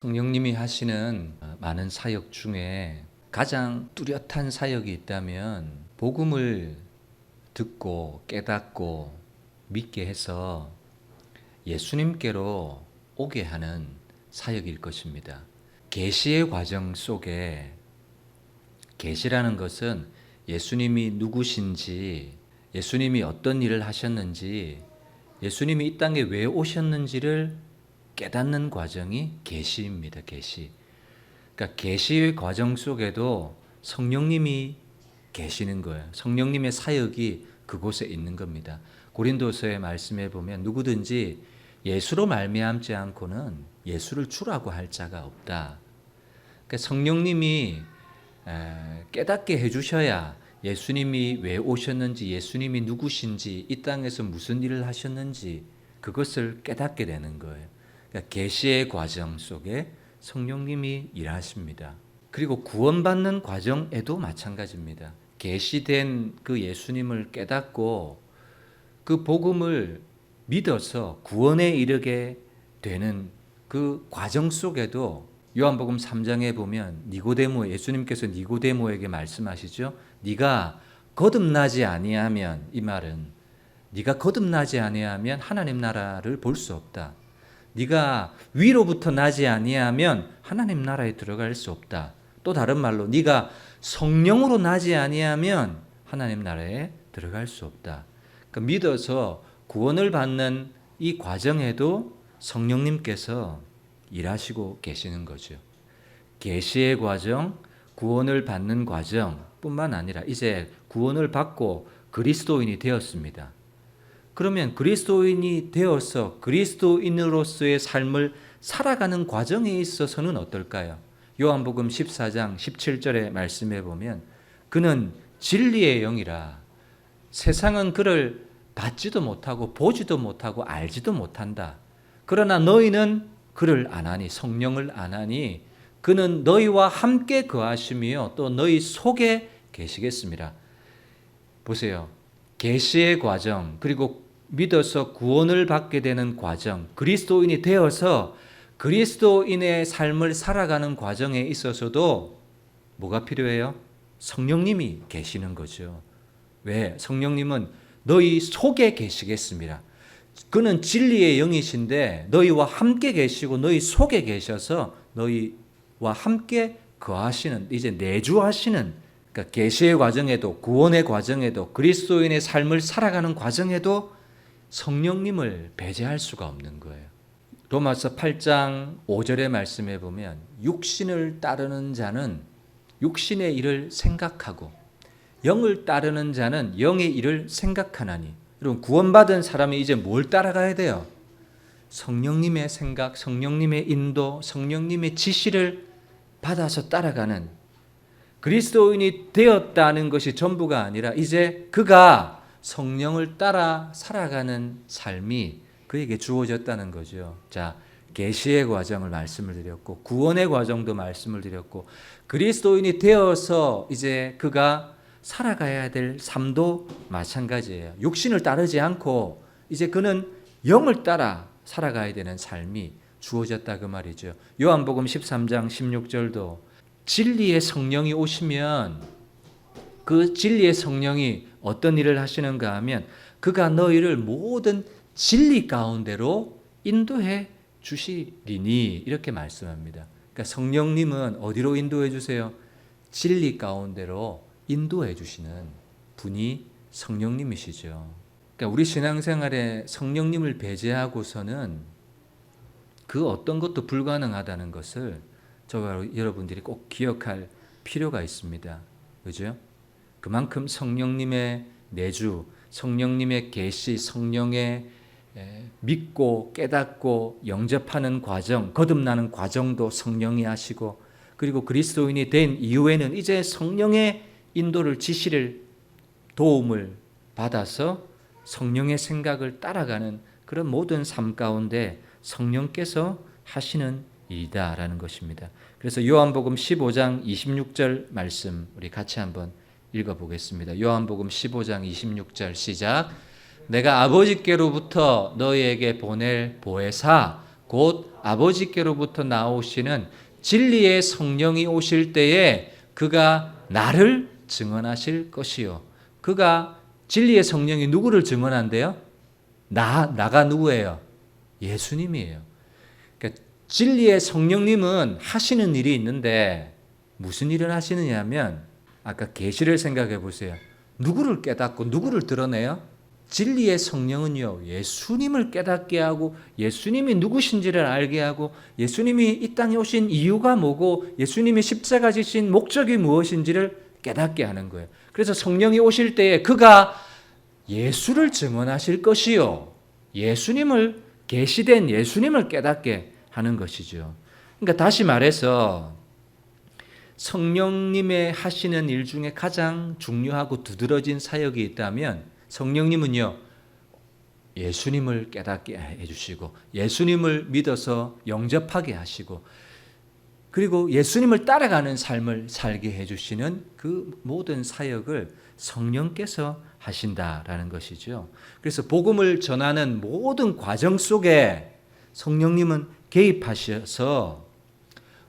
성령님이 하시는 많은 사역 중에 가장 뚜렷한 사역이 있다면 복음을 듣고 깨닫고 믿게 해서 예수님께로 오게 하는 사역일 것입니다. 계시의 과정 속에, 계시라는 것은 예수님이 누구신지, 예수님이 어떤 일을 하셨는지, 예수님이 이 땅에 왜 오셨는지를 깨닫는 과정이 계시입니다. 계시. 그러니까 계시의 과정 속에도 성령님이 계시는 거예요. 성령님의 사역이 그곳에 있는 겁니다. 고린도서의 말씀에 보면 누구든지 예수로 말미암지 않고는 예수를 주라고 할 자가 없다. 그러니까 성령님이 깨닫게 해주셔야 예수님이 왜 오셨는지, 예수님이 누구신지, 이 땅에서 무슨 일을 하셨는지 그것을 깨닫게 되는 거예요. 그러니까 계시의 과정 속에 성령님이 일하십니다. 그리고 구원받는 과정에도 마찬가지입니다. 계시된 그 예수님을 깨닫고 그 복음을 믿어서 구원에 이르게 되는 그 과정 속에도 요한복음 3장에 보면 예수님께서 니고데모에게 말씀하시죠. 네가 거듭나지 아니하면, 이 말은 네가 거듭나지 아니하면 하나님 나라를 볼 수 없다. 네가 위로부터 나지 아니하면 하나님 나라에 들어갈 수 없다. 또 다른 말로 네가 성령으로 나지 아니하면 하나님 나라에 들어갈 수 없다. 그러니까 믿어서 구원을 받는 이 과정에도 성령님께서 일하시고 계시는 거죠. 계시의 과정, 구원을 받는 과정뿐만 아니라 이제 구원을 받고 그리스도인이 되었습니다. 그러면 그리스도인이 되어서 그리스도인으로서의 삶을 살아가는 과정에 있어서는 어떨까요? 요한복음 14장 17절의 말씀에 보면 그는 진리의 영이라 세상은 그를 받지도 못하고 보지도 못하고 알지도 못한다. 그러나 너희는 그를 아나니, 성령을 아나니 그는 너희와 함께 거하시며 또 너희 속에 계시겠습니다. 보세요. 계시의 과정, 그리고 믿어서 구원을 받게 되는 과정, 그리스도인이 되어서 그리스도인의 삶을 살아가는 과정에 있어서도 뭐가 필요해요? 성령님이 계시는 거죠. 왜? 성령님은 너희 속에 계시겠습니다. 그는 진리의 영이신데 너희와 함께 계시고 너희 속에 계셔서 너희와 함께 거하시는, 이제 내주하시는, 그러니까 계시의 과정에도 구원의 과정에도 그리스도인의 삶을 살아가는 과정에도 성령님을 배제할 수가 없는 거예요. 로마서 8장 5절의 말씀에 보면 육신을 따르는 자는 육신의 일을 생각하고 영을 따르는 자는 영의 일을 생각하나니. 여러분, 구원받은 사람이 이제 뭘 따라가야 돼요? 성령님의 생각, 성령님의 인도, 성령님의 지시를 받아서 따라가는, 그리스도인이 되었다는 것이 전부가 아니라 이제 그가 성령을 따라 살아가는 삶이 그에게 주어졌다는 거죠. 자, 계시의 과정을 말씀을 드렸고 구원의 과정도 말씀을 드렸고 그리스도인이 되어서 이제 그가 살아가야 될 삶도 마찬가지예요. 육신을 따르지 않고 이제 그는 영을 따라 살아가야 되는 삶이 주어졌다 그 말이죠. 요한복음 13장 16절도 진리의 성령이 오시면 그 진리의 성령이 어떤 일을 하시는가 하면 그가 너희를 모든 진리 가운데로 인도해 주시리니, 이렇게 말씀합니다. 그러니까 성령님은 어디로 인도해 주세요? 진리 가운데로 인도해 주시는 분이 성령님이시죠. 그러니까 우리 신앙생활에 성령님을 배제하고서는 그 어떤 것도 불가능하다는 것을 저와 여러분들이 꼭 기억할 필요가 있습니다. 그죠? 그만큼 성령님의 내주, 성령님의 계시, 성령의 믿고 깨닫고 영접하는 과정, 거듭나는 과정도 성령이 하시고, 그리고 그리스도인이 된 이후에는 이제 성령의 인도를, 지시를, 도움을 받아서 성령의 생각을 따라가는 그런 모든 삶 가운데 성령께서 하시는 일이다라는 것입니다. 그래서 요한복음 15장 26절 말씀 우리 같이 한번 읽어보겠습니다. 요한복음 15장 26절 시작. 내가 아버지께로부터 너희에게 보낼 보혜사 곧 아버지께로부터 나오시는 진리의 성령이 오실 때에 그가 나를 증언하실 것이요. 그가 진리의 성령이 누구를 증언한대요? 나가 누구예요? 예수님이에요. 그러니까 진리의 성령님은 하시는 일이 있는데 무슨 일을 하시느냐 하면 아까 계시를 생각해 보세요. 누구를 깨닫고 누구를 드러내요? 진리의 성령은요, 예수님을 깨닫게 하고 예수님이 누구신지를 알게 하고 예수님이 이 땅에 오신 이유가 뭐고 예수님이 십자가 지신 목적이 무엇인지를 깨닫게 하는 거예요. 그래서 성령이 오실 때에 그가 예수를 증언하실 것이요, 예수님을 계시된 예수님을 깨닫게 하는 것이죠. 그러니까 다시 말해서 성령님의 하시는 일 중에 가장 중요하고 두드러진 사역이 있다면 성령님은요, 예수님을 깨닫게 해주시고 예수님을 믿어서 영접하게 하시고 그리고 예수님을 따라가는 삶을 살게 해주시는 그 모든 사역을 성령께서 하신다라는 것이죠. 그래서 복음을 전하는 모든 과정 속에 성령님은 개입하셔서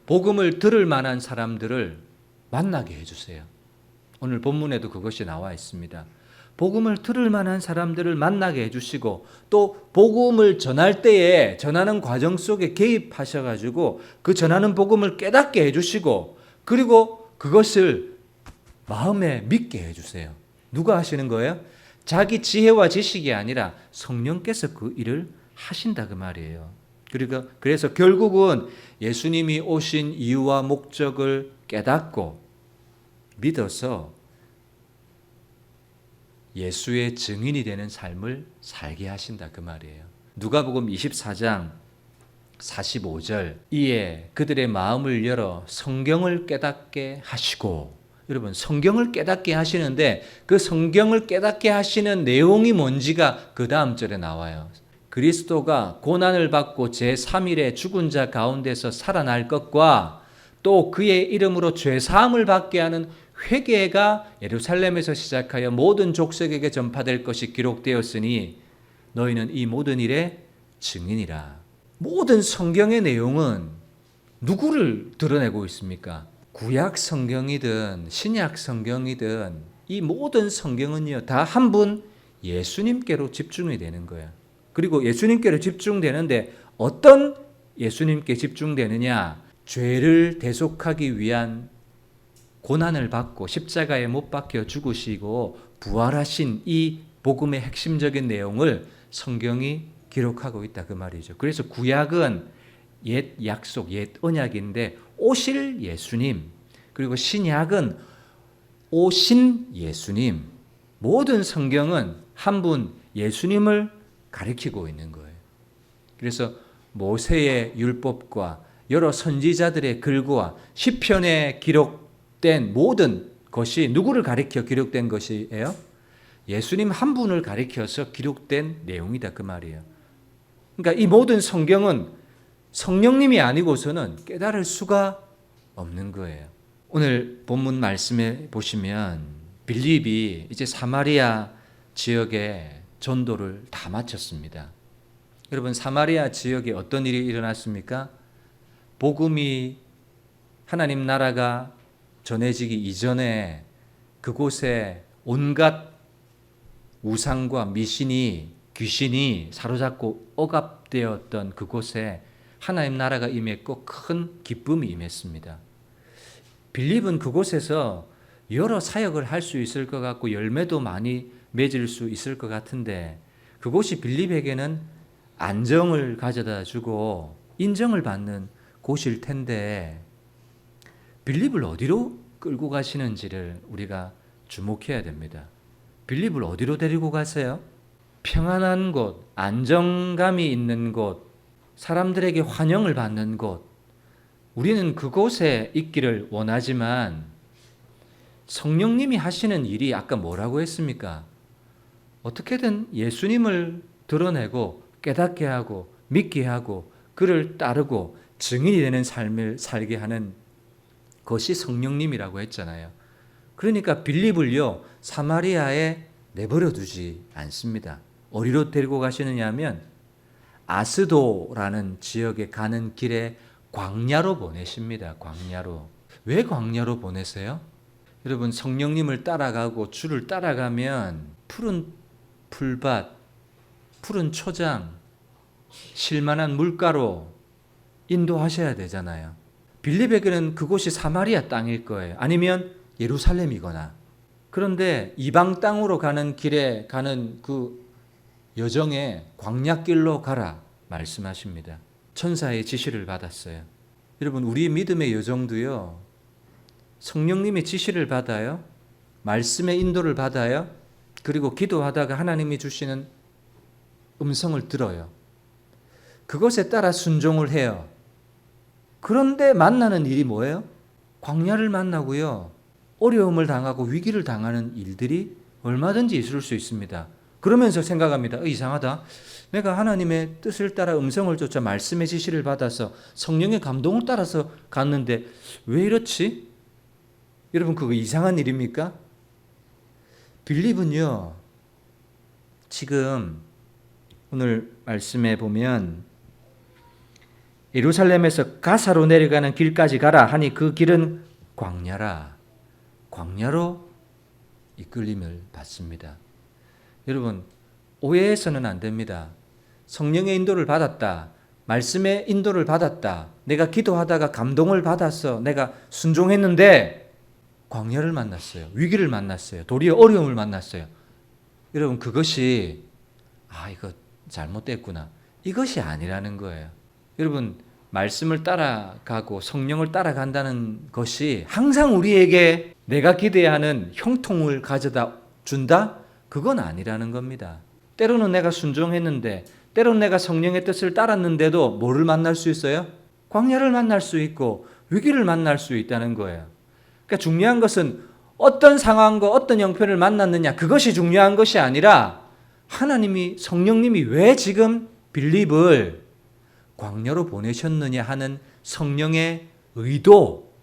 복음을 들을 만한 사람들을 만나게 해주세요. 오늘 본문에도 그것이 나와 있습니다. 복음을 들을 만한 사람들을 만나게 해주시고 또 복음을 전할 때에 전하는 과정 속에 개입하셔가지고 그 전하는 복음을 깨닫게 해주시고 그리고 그것을 마음에 믿게 해주세요. 누가 하시는 거예요? 자기 지혜와 지식이 아니라 성령께서 그 일을 하신다 그 말이에요. 그래서 결국은 예수님이 오신 이유와 목적을 깨닫고 믿어서 예수의 증인이 되는 삶을 살게 하신다 그 말이에요. 누가복음 24장 45절 이에 그들의 마음을 열어 성경을 깨닫게 하시고, 여러분 성경을 깨닫게 하시는데 그 성경을 깨닫게 하시는 내용이 뭔지가 그 다음 절에 나와요. 그리스도가 고난을 받고 제3일에 죽은 자 가운데서 살아날 것과 또 그의 이름으로 죄사함을 받게 하는 회개가 예루살렘에서 시작하여 모든 족속에게 전파될 것이 기록되었으니 너희는 이 모든 일의 증인이라. 모든 성경의 내용은 누구를 드러내고 있습니까? 구약 성경이든 신약 성경이든 이 모든 성경은요 다 한 분 예수님께로 집중이 되는 거예요. 그리고 예수님께로 집중되는데 어떤 예수님께 집중되느냐? 죄를 대속하기 위한 고난을 받고 십자가에 못 박혀 죽으시고 부활하신 이 복음의 핵심적인 내용을 성경이 기록하고 있다 그 말이죠. 그래서 구약은 옛 약속, 옛 언약인데 오실 예수님, 그리고 신약은 오신 예수님, 모든 성경은 한 분 예수님을 가리키고 있는 거예요. 그래서 모세의 율법과 여러 선지자들의 글과 시편에 기록된 모든 것이 누구를 가리켜 기록된 것이에요? 예수님 한 분을 가리켜서 기록된 내용이다 그 말이에요. 그러니까 이 모든 성경은 성령님이 아니고서는 깨달을 수가 없는 거예요. 오늘 본문 말씀에 보시면 빌립이 이제 사마리아 지역에 전도를 다 마쳤습니다. 여러분 사마리아 지역에 어떤 일이 일어났습니까? 복음이 하나님 나라가 전해지기 이전에 그곳에 온갖 우상과 미신이 귀신이 사로잡고 억압되었던 그곳에 하나님 나라가 임했고 큰 기쁨이 임했습니다. 빌립은 그곳에서 여러 사역을 할 수 있을 것 같고 열매도 많이 맺을 수 있을 것 같은데 그곳이 빌립에게는 안정을 가져다 주고 인정을 받는 곳일 텐데 빌립을 어디로 끌고 가시는지를 우리가 주목해야 됩니다. 빌립을 어디로 데리고 가세요? 평안한 곳, 안정감이 있는 곳, 사람들에게 환영을 받는 곳. 우리는 그곳에 있기를 원하지만 성령님이 하시는 일이 아까 뭐라고 했습니까? 어떻게든 예수님을 드러내고 깨닫게 하고 믿게 하고 그를 따르고 증인이 되는 삶을 살게 하는 것이 성령님이라고 했잖아요. 그러니까 빌립을요 사마리아에 내버려 두지 않습니다. 어디로 데리고 가시느냐 하면 아스도라는 지역에 가는 길에 광야로 보내십니다. 광야로. 왜 광야로 보내세요? 여러분, 성령님을 따라가고 주를 따라가면 푸른 풀밭, 푸른 초장, 실만한 물가로 인도하셔야 되잖아요. 빌립에게는 그곳이 사마리아 땅일 거예요. 아니면 예루살렘이거나. 그런데 이방 땅으로 가는 길에 가는 그 여정에 광야길로 가라 말씀하십니다. 천사의 지시를 받았어요. 여러분, 우리 믿음의 여정도요, 성령님의 지시를 받아요. 말씀의 인도를 받아요. 그리고 기도하다가 하나님이 주시는 음성을 들어요. 그것에 따라 순종을 해요. 그런데 만나는 일이 뭐예요? 광야를 만나고요, 어려움을 당하고 위기를 당하는 일들이 얼마든지 있을 수 있습니다. 그러면서 생각합니다. 이상하다. 내가 하나님의 뜻을 따라 음성을 쫓아 말씀의 지시를 받아서 성령의 감동을 따라서 갔는데 왜 이렇지? 여러분, 그거 이상한 일입니까? 빌립은요, 지금 오늘 말씀에 보면 예루살렘에서 가사로 내려가는 길까지 가라 하니 그 길은 광야라. 광야로 이끌림을 받습니다. 여러분, 오해해서는 안 됩니다. 성령의 인도를 받았다, 말씀의 인도를 받았다, 내가 기도하다가 감동을 받아서 내가 순종했는데 광야를 만났어요. 위기를 만났어요. 도리어 어려움을 만났어요. 여러분, 그것이 이거 잘못됐구나, 이것이 아니라는 거예요. 여러분, 말씀을 따라가고 성령을 따라간다는 것이 항상 우리에게 내가 기대하는 형통을 가져다 준다? 그건 아니라는 겁니다. 때로는 내가 순종했는데, 때로는 내가 성령의 뜻을 따랐는데도 뭐를 만날 수 있어요? 광야를 만날 수 있고 위기를 만날 수 있다는 거예요. 그러니까 중요한 것은 어떤 상황과 어떤 형편을 만났느냐, 그것이 중요한 것이 아니라 하나님이, 성령님이 왜 지금 빌립을 광야로 보내셨느냐 하는 성령의 의도,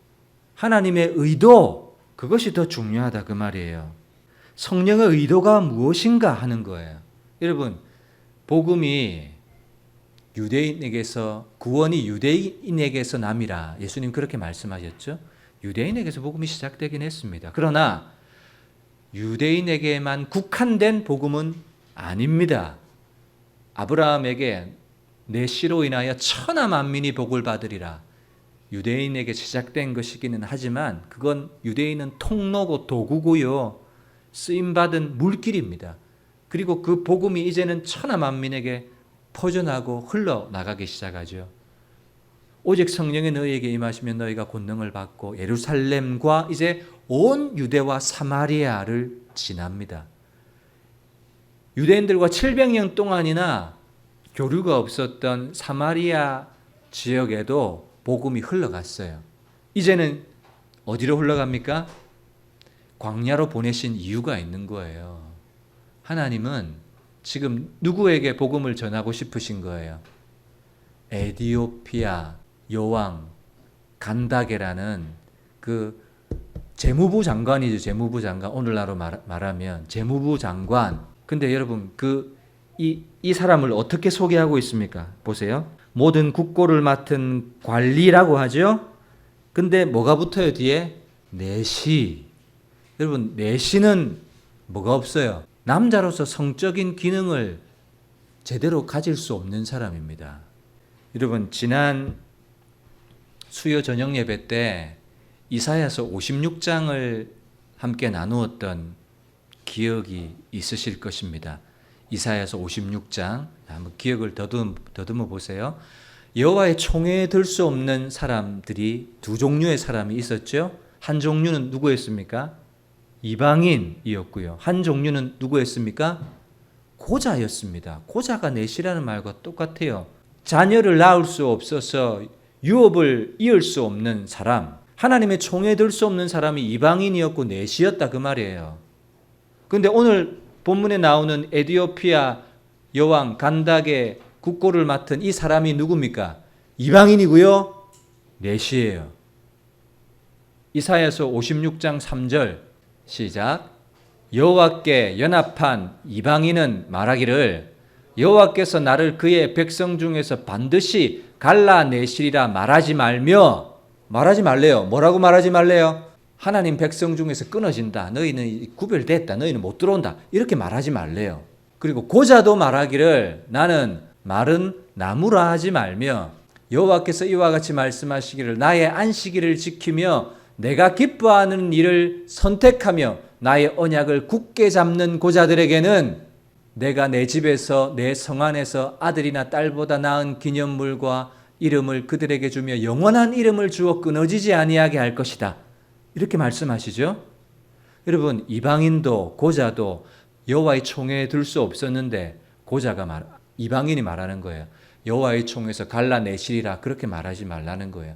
하나님의 의도, 그것이 더 중요하다 그 말이에요. 성령의 의도가 무엇인가 하는 거예요. 여러분, 복음이 유대인에게서, 구원이 유대인에게서 남이라 예수님 그렇게 말씀하셨죠. 유대인에게서 복음이 시작되긴 했습니다. 그러나 유대인에게만 국한된 복음은 아닙니다. 아브라함에게 내 씨로 인하여 천하 만민이 복을 받으리라. 유대인에게 시작된 것이기는 하지만 그건, 유대인은 통로고 도구고요, 쓰임받은 물길입니다. 그리고 그 복음이 이제는 천하 만민에게 퍼져나고 흘러나가기 시작하죠. 오직 성령이 너희에게 임하시면 너희가 권능을 받고 예루살렘과 이제 온 유대와 사마리아를 지납니다. 유대인들과 700년 동안이나 교류가 없었던 사마리아 지역에도 복음이 흘러갔어요. 이제는 어디로 흘러갑니까? 광야로 보내신 이유가 있는 거예요. 하나님은 지금 누구에게 복음을 전하고 싶으신 거예요? 에디오피아 여왕 간다게라는 그 재무부 장관이죠. 재무부 장관, 오늘날로 말하면 재무부 장관. 근데 여러분, 이 사람을 어떻게 소개하고 있습니까? 보세요. 모든 국고를 맡은 관리라고 하죠. 근데 뭐가 붙어요 뒤에? 내시. 여러분, 내시는 뭐가 없어요? 남자로서 성적인 기능을 제대로 가질 수 없는 사람입니다. 여러분, 지난 수요 저녁 예배 때 이사야서 56장을 함께 나누었던 기억이 있으실 것입니다. 이사야서 56장, 한번 기억을 더듬어 보세요. 여호와의 총회에 들 수 없는 사람들이 두 종류의 사람이 있었죠. 한 종류는 누구였습니까? 이방인이었고요. 한 종류는 누구였습니까? 고자였습니다. 고자가 내시라는 말과 똑같아요. 자녀를 낳을 수 없어서 유업을 이을 수 없는 사람, 하나님의 총회에 들 수 없는 사람이 이방인이었고 내시였다 그 말이에요. 그런데 오늘 본문에 나오는 에디오피아 여왕 간닥의 국고를 맡은 이 사람이 누굽니까? 이방인이고요, 내시예요. 이사야서 56장 3절 시작. 여호와께 연합한 이방인은 말하기를 여호와께서 나를 그의 백성 중에서 반드시 갈라내시리라 말하지 말래요. 뭐라고 말하지 말래요? 하나님 백성 중에서 끊어진다. 너희는 구별됐다. 너희는 못 들어온다. 이렇게 말하지 말래요. 그리고 고자도 말하기를 나는 마른 나무라 하지 말며 여호와께서 이와 같이 말씀하시기를 나의 안식일을 지키며 내가 기뻐하는 일을 선택하며 나의 언약을 굳게 잡는 고자들에게는 내가 내 집에서 내 성 안에서 아들이나 딸보다 나은 기념물과 이름을 그들에게 주며 영원한 이름을 주어 끊어지지 아니하게 할 것이다. 이렇게 말씀하시죠. 여러분, 이방인도 고자도 여호와의 총회에 들 수 없었는데 이방인이 말하는 거예요. 여호와의 총회에서 갈라내시리라 그렇게 말하지 말라는 거예요.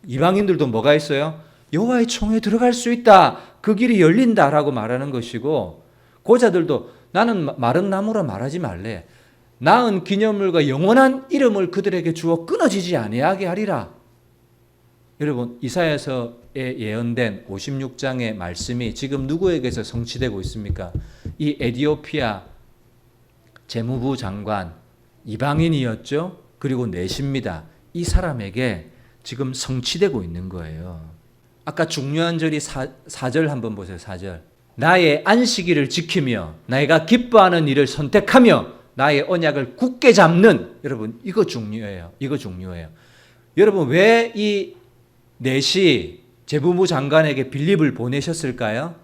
이방인들도 뭐가 있어요? 여호와의 총회에 들어갈 수 있다. 그 길이 열린다라고 말하는 것이고 고자들도 나는 마른 나무라 말하지 말래. 나은 기념물과 영원한 이름을 그들에게 주어 끊어지지 아니하게 하리라. 여러분, 이사야서에 예언된 56장의 말씀이 지금 누구에게서 성취되고 있습니까? 이 에디오피아 재무부 장관 이방인이었죠. 그리고 내십니다. 이 사람에게 지금 성취되고 있는 거예요. 아까 중요한 절이 4절 한번 보세요. 4절. 나의 안식일을 지키며 내가 기뻐하는 일을 선택하며 나의 언약을 굳게 잡는, 여러분 이거 중요해요. 여러분 왜 이 넷이 재무부 장관에게 빌립을 보내셨을까요?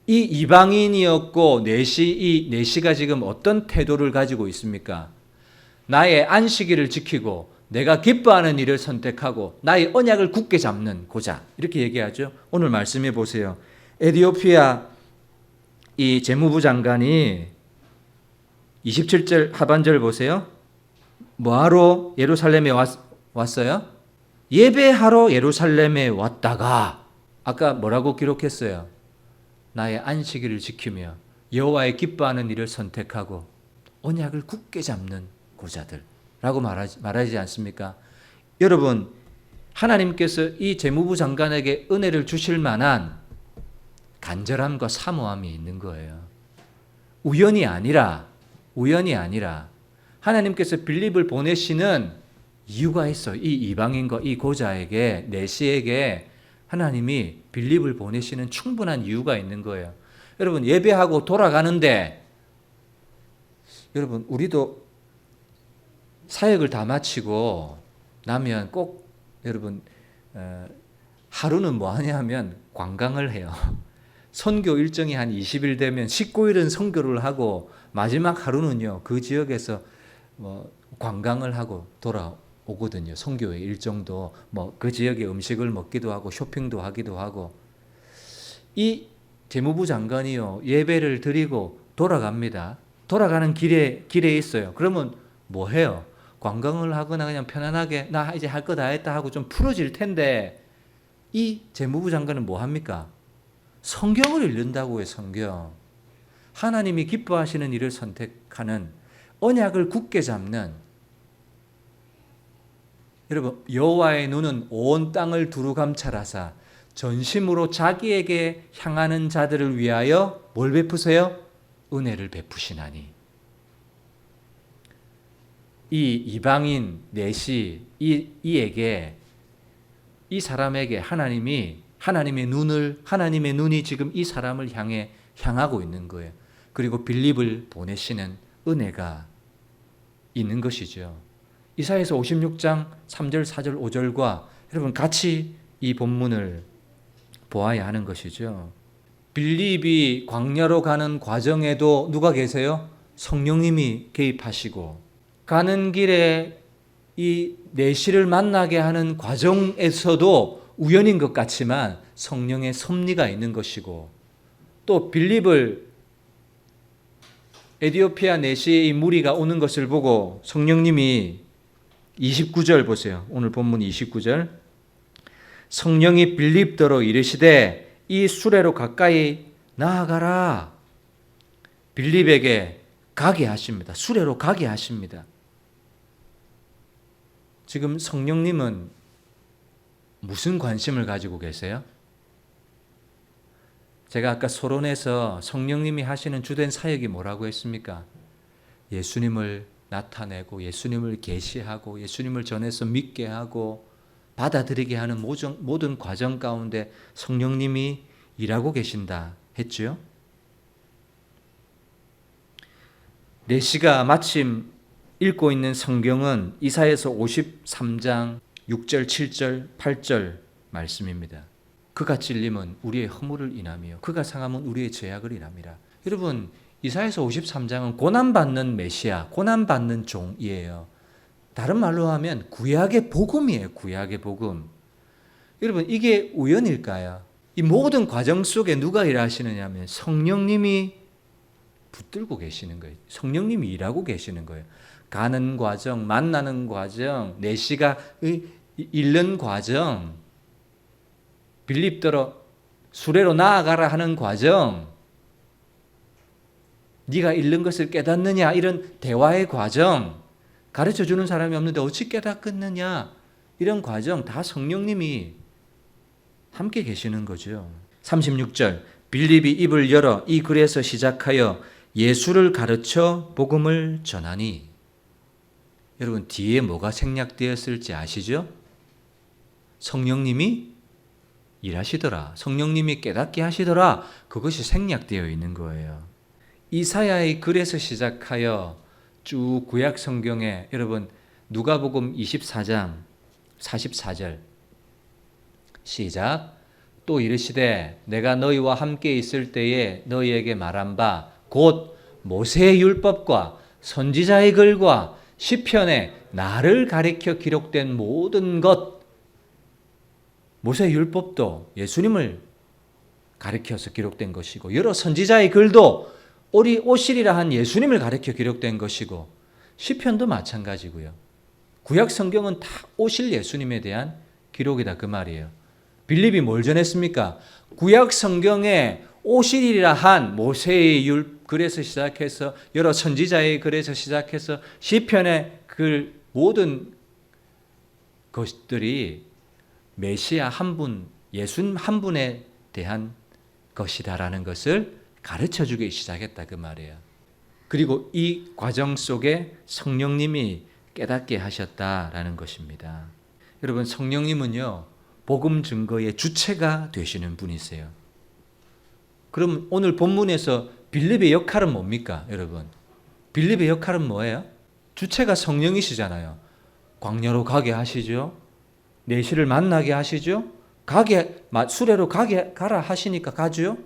이 이방인이었고 이 넷이가 지금 어떤 태도를 가지고 있습니까? 나의 안식일을 지키고 내가 기뻐하는 일을 선택하고 나의 언약을 굳게 잡는 고자, 이렇게 얘기하죠. 오늘 말씀해 보세요. 에디오피아 이 재무부 장관이 27절 하반절 보세요. 뭐하러 예루살렘에 왔어요? 예배하러 예루살렘에 왔다가 아까 뭐라고 기록했어요? 나의 안식일을 지키며 여호와의 기뻐하는 일을 선택하고 언약을 굳게 잡는 고자들라고 말하지 않습니까? 여러분, 하나님께서 이 재무부 장관에게 은혜를 주실 만한 간절함과 사모함이 있는 거예요. 우연이 아니라 하나님께서 빌립을 보내시는 이유가 있어요. 이 이방인과 이 고자에게, 내시에게 하나님이 빌립을 보내시는 충분한 이유가 있는 거예요. 여러분, 예배하고 돌아가는데, 여러분 우리도 사역을 다 마치고 나면 꼭 여러분 하루는 뭐 하냐면 관광을 해요. 선교 일정이 한 20일 되면 19일은 선교를 하고 마지막 하루는요 그 지역에서 뭐 관광을 하고 돌아오거든요. 선교의 일정도 뭐 그 지역의 음식을 먹기도 하고 쇼핑도 하기도 하고. 이 재무부 장관이요 예배를 드리고 돌아갑니다. 돌아가는 길에 있어요. 그러면 뭐 해요? 관광을 하거나 그냥 편안하게 나 이제 할 거 다 했다 하고 좀 풀어질 텐데, 이 재무부 장관은 뭐 합니까? 성경을 읽는다고 해요. 성경. 하나님이 기뻐하시는 일을 선택하는, 언약을 굳게 잡는. 여러분, 여호와의 눈은 온 땅을 두루 감찰하사 전심으로 자기에게 향하는 자들을 위하여 뭘 베푸세요? 은혜를 베푸시나니. 이 이방인 넷이 이 사람에게 하나님의 눈이 지금 이 사람을 향하고 있는 거예요. 그리고 빌립을 보내시는 은혜가 있는 것이죠. 이사야서 56장 3절, 4절, 5절과 여러분 같이 이 본문을 보아야 하는 것이죠. 빌립이 광야로 가는 과정에도 누가 계세요? 성령님이 개입하시고, 가는 길에 이 내시를 만나게 하는 과정에서도 우연인 것 같지만 성령의 섭리가 있는 것이고, 또 빌립을 에디오피아 내시의 무리가 오는 것을 보고 성령님이 29절 보세요. 오늘 본문 29절. 성령이 빌립더러 이르시되 이 수레로 가까이 나아가라. 빌립에게 가게 하십니다. 수레로 가게 하십니다. 지금 성령님은 무슨 관심을 가지고 계세요? 제가 아까 서론에서 성령님이 하시는 주된 사역이 뭐라고 했습니까? 예수님을 나타내고 예수님을 계시하고 예수님을 전해서 믿게 하고 받아들이게 하는 모든 과정 가운데 성령님이 일하고 계신다 했죠. 내시가 마침 읽고 있는 성경은 이사야서 53장 6절, 7절, 8절 말씀입니다. 그가 찔림은 우리의 허물을 인하며 그가 상함은 우리의 죄악을 인함이라. 여러분, 이사야서 53장은 고난받는 메시아, 고난받는 종이에요. 다른 말로 하면 구약의 복음이에요. 구약의 복음. 여러분, 이게 우연일까요? 이 모든 과정 속에 누가 일하시느냐 하면 성령님이 붙들고 계시는 거예요. 성령님이 일하고 계시는 거예요. 가는 과정, 만나는 과정, 내시가 잃는 과정, 빌립더러 수레로 나아가라 하는 과정, 네가 잃는 것을 깨닫느냐 이런 대화의 과정, 가르쳐주는 사람이 없는데 어찌 깨닫겠느냐 이런 과정 다 성령님이 함께 계시는 거죠. 36절 빌립이 입을 열어 이 글에서 시작하여 예수를 가르쳐 복음을 전하니. 여러분 뒤에 뭐가 생략되었을지 아시죠? 성령님이 일하시더라. 성령님이 깨닫게 하시더라. 그것이 생략되어 있는 거예요. 이사야의 글에서 시작하여 쭉 구약 성경에 여러분 누가복음 24장 44절 시작. 또 이르시되 내가 너희와 함께 있을 때에 너희에게 말한 바 곧 모세의 율법과 선지자의 글과 시편에 나를 가리켜 기록된 모든 것. 모세의 율법도 예수님을 가리켜서 기록된 것이고 여러 선지자의 글도 오시리라 한 예수님을 가리켜 기록된 것이고 시편도 마찬가지고요. 구약 성경은 다 오실 예수님에 대한 기록이다 그 말이에요. 빌립이 뭘 전했습니까? 구약 성경에 오시리라 한 모세의 글에서 시작해서 여러 선지자의 글에서 시작해서 시편의 글 모든 것들이 메시아 한 분, 예수님 한 분에 대한 것이다라는 것을 가르쳐주기 시작했다 그 말이에요. 그리고 이 과정 속에 성령님이 깨닫게 하셨다라는 것입니다. 여러분 성령님은요 복음 증거의 주체가 되시는 분이세요. 그럼 오늘 본문에서 빌립의 역할은 뭡니까 여러분? 빌립의 역할은 뭐예요? 주체가 성령이시잖아요. 광야로 가게 하시죠. 내시를 만나게 하시죠. 수레로 가라 하시니까 가죠.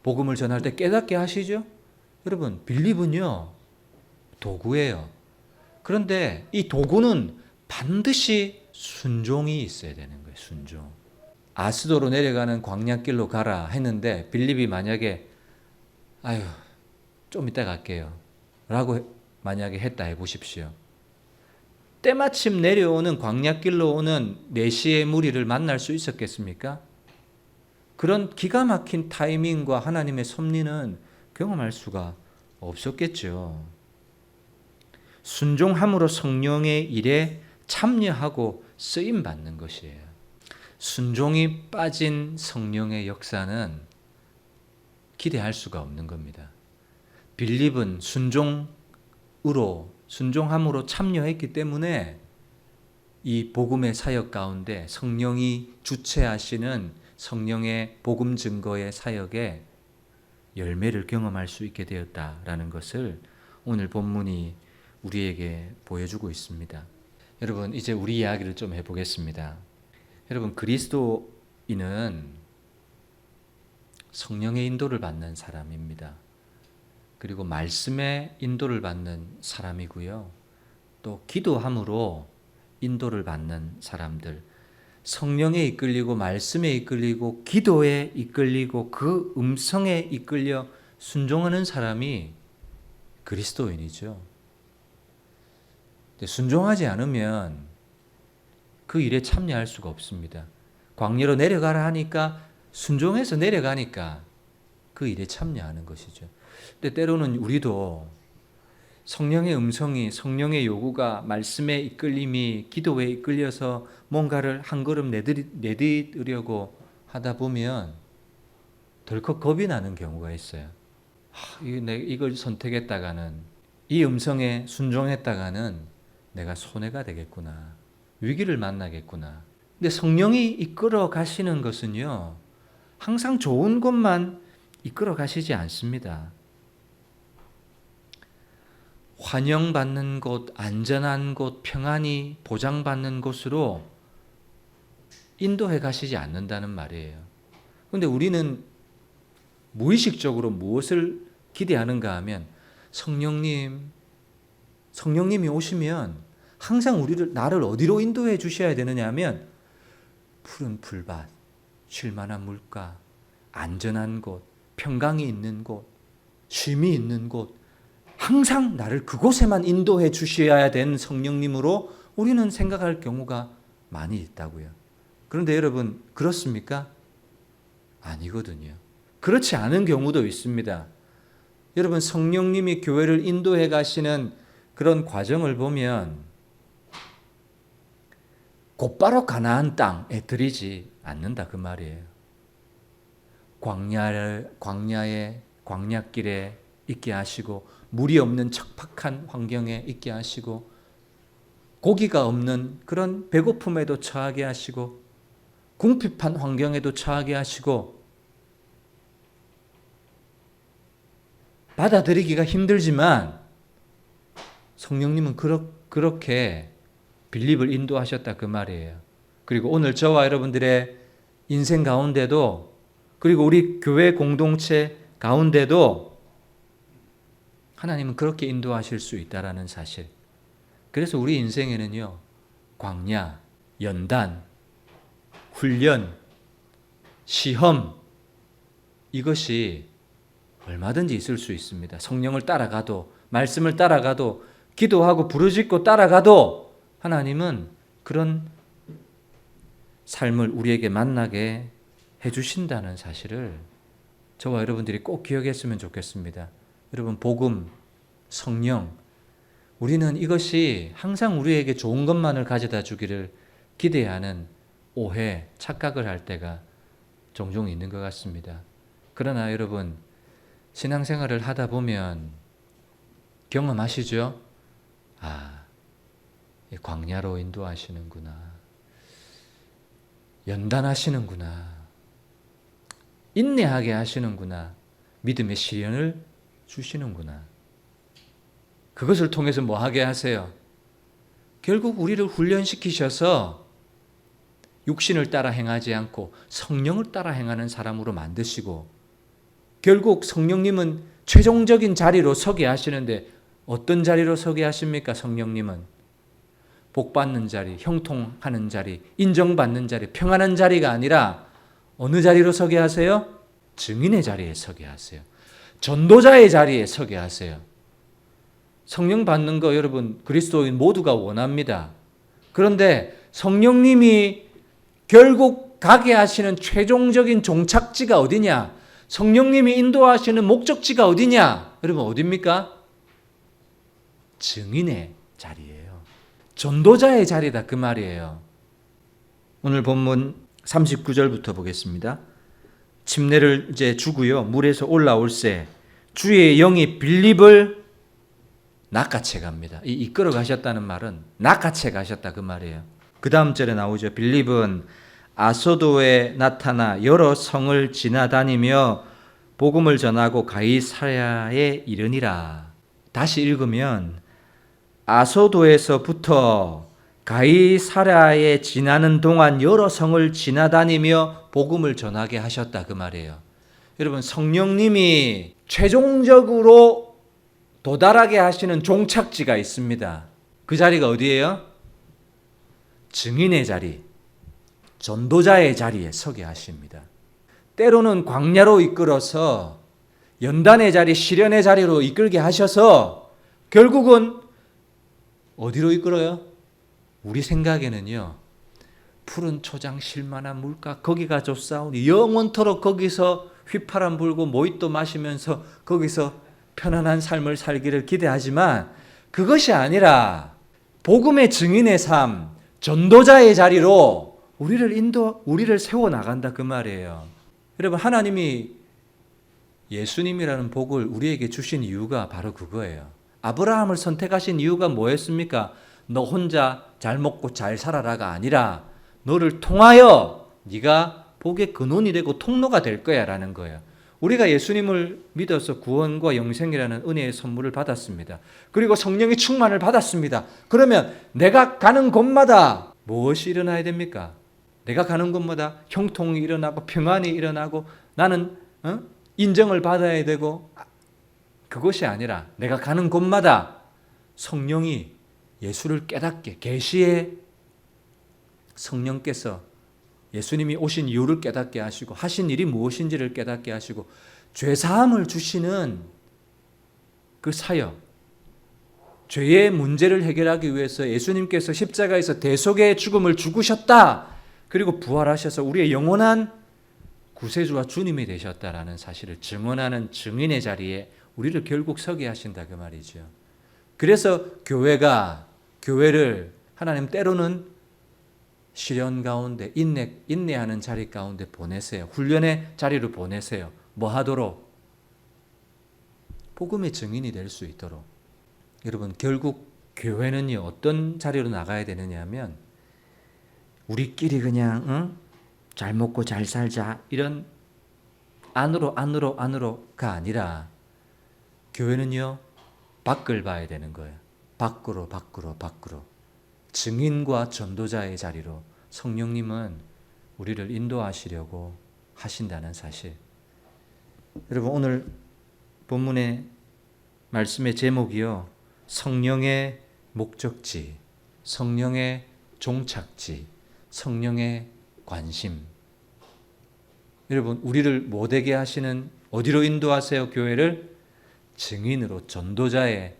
복음을 전할 때 깨닫게 하시죠. 여러분 빌립은요 도구예요. 그런데 이 도구는 반드시 순종이 있어야 되는 거예요. 순종. 아스도로 내려가는 광야길로 가라 했는데 빌립이 만약에 아유 좀 이따 갈게요 라고 만약에 했다 해보십시오. 때마침 내려오는 광야길로 오는 내시의 무리를 만날 수 있었겠습니까? 그런 기가 막힌 타이밍과 하나님의 섭리는 경험할 수가 없었겠죠. 순종함으로 성령의 일에 참여하고 쓰임받는 것이에요. 순종이 빠진 성령의 역사는 기대할 수가 없는 겁니다. 빌립은 순종함으로 참여했기 때문에 이 복음의 사역 가운데 성령이 주체하시는 성령의 복음 증거의 사역에 열매를 경험할 수 있게 되었다라는 것을 오늘 본문이 우리에게 보여주고 있습니다. 여러분 이제 우리 이야기를 좀 해보겠습니다. 여러분 그리스도인은 성령의 인도를 받는 사람입니다. 그리고 말씀의 인도를 받는 사람이고요. 또 기도함으로 인도를 받는 사람들, 성령에 이끌리고 말씀에 이끌리고 기도에 이끌리고 그 음성에 이끌려 순종하는 사람이 그리스도인이죠. 순종하지 않으면 그 일에 참여할 수가 없습니다. 광야로 내려가라 하니까 순종해서 내려가니까 그 일에 참여하는 것이죠. 근데 때로는 우리도 성령의 음성이, 성령의 요구가, 말씀의 이끌림이 기도에 이끌려서 뭔가를 한 걸음 내디으려고 하다 보면 덜컥 겁이 나는 경우가 있어요. 이걸 선택했다가는 이 음성에 순종했다가는 내가 손해가 되겠구나. 위기를 만나겠구나. 근데 성령이 이끌어 가시는 것은요, 항상 좋은 곳만 이끌어 가시지 않습니다. 환영받는 곳, 안전한 곳, 평안이 보장받는 곳으로 인도해 가시지 않는다는 말이에요. 그런데 우리는 무의식적으로 무엇을 기대하는가 하면 성령님이 오시면 항상 나를 어디로 인도해 주셔야 되느냐 하면 푸른 풀밭, 쉴만한 물가, 안전한 곳, 평강이 있는 곳, 쉼이 있는 곳, 항상 나를 그곳에만 인도해 주셔야 되는 성령님으로 우리는 생각할 경우가 많이 있다고요. 그런데 여러분, 그렇습니까? 아니거든요. 그렇지 않은 경우도 있습니다. 여러분, 성령님이 교회를 인도해 가시는 그런 과정을 보면 곧바로 가나안 땅에 들이지 않는다 그 말이에요. 광야길에 있게 하시고, 물이 없는 척박한 환경에 있게 하시고, 고기가 없는 그런 배고픔에도 처하게 하시고, 궁핍한 환경에도 처하게 하시고, 받아들이기가 힘들지만 성령님은 그렇게 빌립을 인도하셨다 그 말이에요. 그리고 오늘 저와 여러분들의 인생 가운데도, 그리고 우리 교회 공동체 가운데도 하나님은 그렇게 인도하실 수 있다라는 사실. 그래서 우리 인생에는요, 광야, 연단, 훈련, 시험, 이것이 얼마든지 있을 수 있습니다. 성령을 따라가도, 말씀을 따라가도, 기도하고 부르짖고 따라가도 하나님은 그런 삶을 우리에게 만나게 해주신다는 사실을 저와 여러분들이 꼭 기억했으면 좋겠습니다. 여러분, 복음, 성령, 우리는 이것이 항상 우리에게 좋은 것만을 가져다 주기를 기대하는 오해, 착각을 할 때가 종종 있는 것 같습니다. 그러나 여러분, 신앙생활을 하다 보면 경험하시죠? 광야로 인도하시는구나. 연단하시는구나. 인내하게 하시는구나. 믿음의 시련을 주시는구나. 그것을 통해서 뭐 하게 하세요? 결국 우리를 훈련시키셔서 육신을 따라 행하지 않고 성령을 따라 행하는 사람으로 만드시고, 결국 성령님은 최종적인 자리로 서게 하시는데 어떤 자리로 서게 하십니까? 성령님은 복받는 자리, 형통하는 자리, 인정받는 자리, 평안한 자리가 아니라 어느 자리로 서게 하세요? 증인의 자리에 서게 하세요. 전도자의 자리에 서게 하세요. 성령 받는 거 여러분, 그리스도인 모두가 원합니다. 그런데 성령님이 결국 가게 하시는 최종적인 종착지가 어디냐? 성령님이 인도하시는 목적지가 어디냐? 여러분, 어디입니까? 증인의 자리예요. 전도자의 자리다 그 말이에요. 오늘 본문 39절부터 보겠습니다. 침례를 이제 주고요, 물에서 올라올새 주의 영이 빌립을 낚아채 갑니다. 이 이끌어 가셨다는 말은 낚아채 가셨다 그 말이에요. 그 다음 절에 나오죠. 빌립은 아소도에 나타나 여러 성을 지나다니며 복음을 전하고 가이사랴에 이르니라. 다시 읽으면 아소도에서부터 가이사랴에 지나는 동안 여러 성을 지나다니며 복음을 전하게 하셨다 그 말이에요. 여러분, 성령님이 최종적으로 도달하게 하시는 종착지가 있습니다. 그 자리가 어디예요? 증인의 자리, 전도자의 자리에 서게 하십니다. 때로는 광야로 이끌어서 연단의 자리, 시련의 자리로 이끌게 하셔서 결국은 어디로 이끌어요? 우리 생각에는요, 푸른 초장 쉴만한 물가, 거기가 좋사오니 영원토록 거기서 휘파람 불고 모히또 마시면서 거기서 편안한 삶을 살기를 기대하지만 그것이 아니라 복음의 증인의 삶, 전도자의 자리로 우리를 세워 나간다 그 말이에요. 여러분, 하나님이 예수님이라는 복을 우리에게 주신 이유가 바로 그거예요. 아브라함을 선택하신 이유가 뭐였습니까? 너 혼자 잘 먹고 잘 살아라가 아니라 너를 통하여 네가 복의 근원이 되고 통로가 될 거야 라는 거예요. 우리가 예수님을 믿어서 구원과 영생이라는 은혜의 선물을 받았습니다. 그리고 성령의 충만을 받았습니다. 그러면 내가 가는 곳마다 무엇이 일어나야 됩니까? 내가 가는 곳마다 형통이 일어나고 평안이 일어나고 나는 인정을 받아야 되고, 그것이 아니라 내가 가는 곳마다 성령이 예수를 깨닫게, 계시의 성령께서 예수님이 오신 이유를 깨닫게 하시고 하신 일이 무엇인지를 깨닫게 하시고 죄사함을 주시는 그 사역, 죄의 문제를 해결하기 위해서 예수님께서 십자가에서 대속의 죽음을 죽으셨다. 그리고 부활하셔서 우리의 영원한 구세주와 주님이 되셨다라는 사실을 증언하는 증인의 자리에 우리를 결국 서게 하신다 그 말이죠. 그래서 교회를 하나님 때로는 시련 가운데 인내하는 자리 가운데 보내세요. 훈련의 자리로 보내세요. 뭐 하도록? 복음의 증인이 될 수 있도록. 여러분, 결국 교회는요 어떤 자리로 나가야 되느냐 하면 우리끼리 그냥 잘 먹고 잘 살자 이런 안으로가 아니라 교회는요 밖을 봐야 되는 거예요. 밖으로 증인과 전도자의 자리로 성령님은 우리를 인도하시려고 하신다는 사실. 여러분, 오늘 본문의 말씀의 제목이요 성령의 목적지, 성령의 종착지, 성령의 관심. 여러분, 우리를 못되게 하시는 어디로 인도하세요? 교회를 증인으로, 전도자의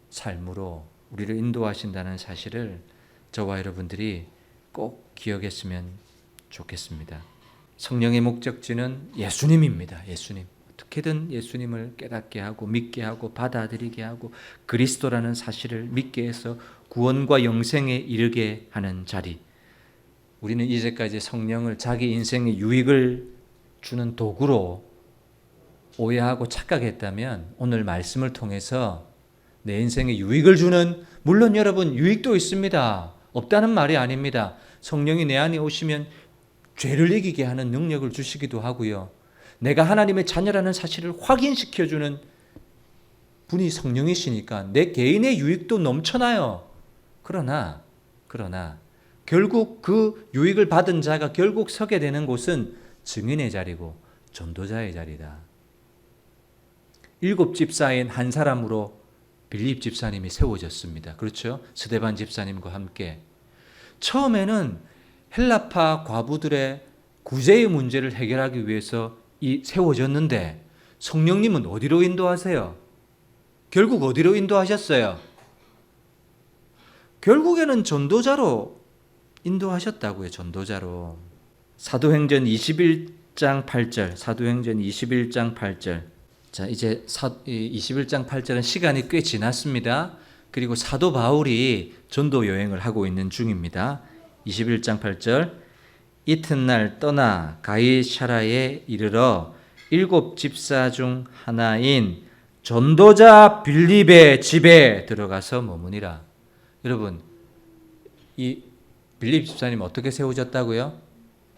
삶으로 우리를 인도하신다는 사실을 저와 여러분들이 꼭 기억했으면 좋겠습니다. 성령의 목적지는 예수님입니다. 예수님. 어떻게든 예수님을 깨닫게 하고 믿게 하고 받아들이게 하고 그리스도라는 사실을 믿게 해서 구원과 영생에 이르게 하는 자리. 우리는 이제까지 성령을 자기 인생의 유익을 주는 도구로 오해하고 착각했다면 오늘 말씀을 통해서 내 인생에 유익을 주는, 물론 여러분 유익도 있습니다. 없다는 말이 아닙니다. 성령이 내 안에 오시면 죄를 이기게 하는 능력을 주시기도 하고요. 내가 하나님의 자녀라는 사실을 확인시켜주는 분이 성령이시니까 내 개인의 유익도 넘쳐나요. 그러나 결국 그 유익을 받은 자가 결국 서게 되는 곳은 증인의 자리고 전도자의 자리다. 7 집사인 한 사람으로 빌립 집사님이 세워졌습니다. 그렇죠? 스데반 집사님과 함께. 처음에는 헬라파 과부들의 구제의 문제를 해결하기 위해서 세워졌는데 성령님은 어디로 인도하세요? 결국 어디로 인도하셨어요? 결국에는 전도자로 인도하셨다고요. 전도자로. 사도행전 21장 8절. 사도행전 21장 8절. 자, 이제 21장 8절은 시간이 꽤 지났습니다. 그리고 사도 바울이 전도 여행을 하고 있는 중입니다. 21장 8절. 이튿날 떠나 가이사랴에 이르러 7 집사 중 하나인 전도자 빌립의 집에 들어가서 머무니라. 여러분, 이 빌립 집사님 어떻게 세워졌다고요?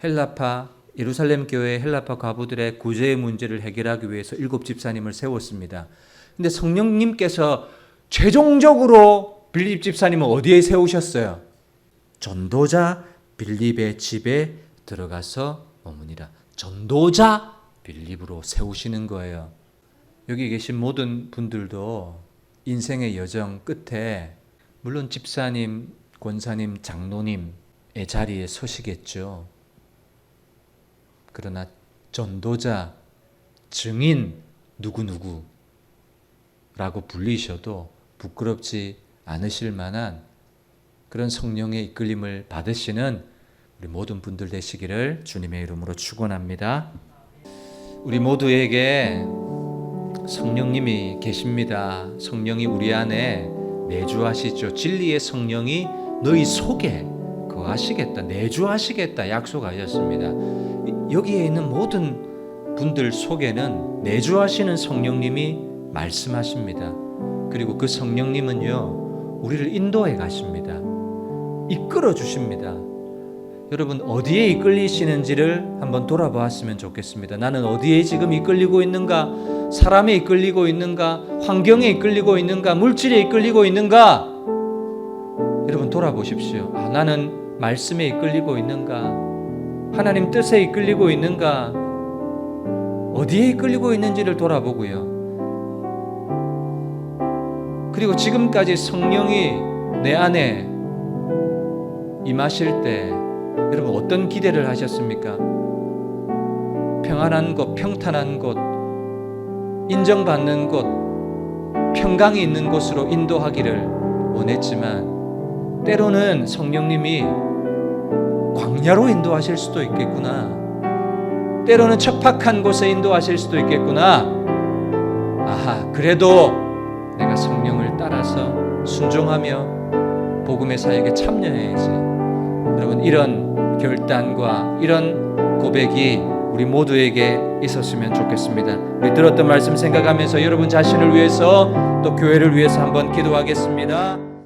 헬라파 예루살렘 교회 헬라파 과부들의 구제의 문제를 해결하기 위해서 7 집사님을 세웠습니다. 근데 성령님께서 최종적으로 빌립 집사님을 어디에 세우셨어요? 전도자 빌립의 집에 들어가서 머무니라. 전도자 빌립으로 세우시는 거예요. 여기 계신 모든 분들도 인생의 여정 끝에 물론 집사님, 권사님, 장로님의 자리에 서시겠죠. 그러나 전도자, 증인 누구누구라고 불리셔도 부끄럽지 않으실 만한 그런 성령의 이끌림을 받으시는 우리 모든 분들 되시기를 주님의 이름으로 축원합니다. 우리 모두에게 성령님이 계십니다. 성령이 우리 안에 내주하시죠. 진리의 성령이 너희 속에 거하시겠다, 내주하시겠다 약속하셨습니다. 여기에 있는 모든 분들 속에는 내주하시는 성령님이 말씀하십니다. 그리고 그 성령님은요, 우리를 인도해 가십니다. 이끌어 주십니다. 여러분, 어디에 이끌리시는지를 한번 돌아보았으면 좋겠습니다. 나는 어디에 지금 이끌리고 있는가? 사람에 이끌리고 있는가? 환경에 이끌리고 있는가? 물질에 이끌리고 있는가? 여러분, 돌아보십시오. 나는 말씀에 이끌리고 있는가? 하나님 뜻에 이끌리고 있는가? 어디에 이끌리고 있는지를 돌아보고요. 그리고 지금까지 성령이 내 안에 임하실 때 여러분 어떤 기대를 하셨습니까? 평안한 곳, 평탄한 곳, 인정받는 곳, 평강이 있는 곳으로 인도하기를 원했지만 때로는 성령님이 광야로 인도하실 수도 있겠구나. 때로는 척박한 곳에 인도하실 수도 있겠구나. 그래도 내가 성령을 따라서 순종하며 복음의 사역에 참여해야지. 여러분, 이런 결단과 이런 고백이 우리 모두에게 있었으면 좋겠습니다. 우리 들었던 말씀 생각하면서 여러분 자신을 위해서 또 교회를 위해서 한번 기도하겠습니다.